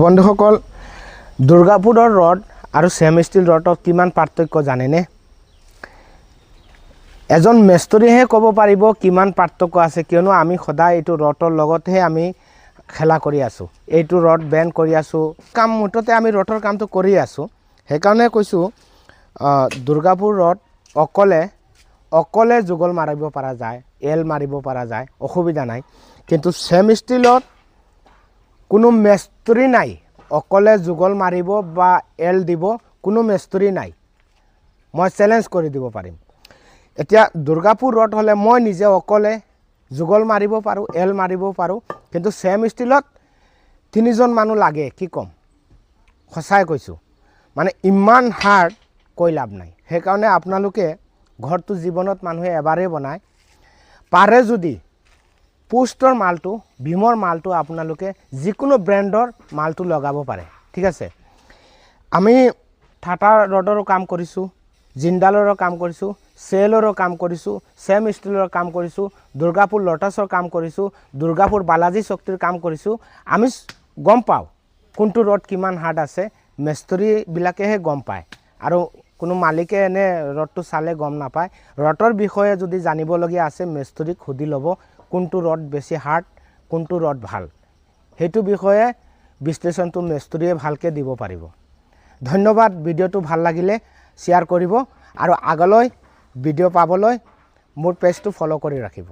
বন্ধুসকল, দুৰ্গাপুৰৰ ৰড আৰু same still ৰডত কিমান পাৰ্থক্য জানেনে? এজন মেষ্টৰীহে ক'ব পাৰিব কিমান পাৰ্থক্য আছে, কিয়নো আমি সদায় এইটো ৰডৰ লগতহে আমি খেলা কৰি আছোঁ। এইটো ৰড বেণ্ড কৰি আছোঁ, কাম মুঠতে আমি ৰডৰ কামটো কৰি আছোঁ। সেইকাৰণে কৈছোঁ দুৰ্গাপুৰ ৰড অকলে যুগল মাৰিব পৰা যায়, এল মাৰিব পৰা যায়, অসুবিধা নাই। কিন্তু ছেম ষ্টিলত কোনো মেষ্টৰী নাই, অকলে যুগল মাৰিব বা এল দিব কোনো মেষ্টৰী নাই। মই চেলেঞ্জ কৰি দিব পাৰিম। এতিয়া দুৰ্গাপুৰ ৰড হ'লে মই নিজে অকলে যুগল মাৰিব পাৰোঁ, এল মাৰিব পাৰোঁ। কিন্তু ছেম ষ্টিলত 3জন মানুহ লাগে। কি ক'ম, সঁচাই কৈছোঁ, মানে ইমান হাৰ্ড কৈ লাভ নাই। সেইকাৰণে আপোনালোকে ঘৰটো জীৱনত মানুহে এবাৰেই বনায়, পাৰে যদি পোষ্টৰ মালটো, ভীমৰ মালটো আপোনালোকে যিকোনো ব্ৰেণ্ডৰ মালটো লগাব পাৰে। ঠিক আছে, আমি টাটা ৰডৰো কাম কৰিছোঁ, জিন্দালৰো কাম কৰিছোঁ, চেলৰো কাম কৰিছোঁ, ছেম ষ্টিলৰ কাম কৰিছোঁ, দুৰ্গাপুৰ লটাছৰ কাম কৰিছোঁ, দুৰ্গাপুৰ বালাজী শক্তিৰ কাম কৰিছোঁ। আমি গম পাওঁ কোনটো ৰড কিমান হাৰ্ড আছে, মেষ্টৰীবিলাকেহে গম পায়, আৰু কোনো মালিকে এনে ৰডটো চালে গম নাপায়। ৰডৰ বিষয়ে যদি জানিবলগীয়া আছে, মেষ্টৰীক সুধি ল'ব কোনটো ৰড বেছি হাৰ্ড, কোনটো ৰড ভাল। সেইটো বিষয়ে বিশ্লেষণটো মেষ্টৰীয়ে ভালকৈ দিব পাৰিব। ধন্যবাদ। ভিডিঅ'টো ভাল লাগিলে শ্বেয়াৰ কৰিব, আৰু আগলৈ ভিডিঅ' পাবলৈ মোৰ পেজটো ফ'ল' কৰি ৰাখিব।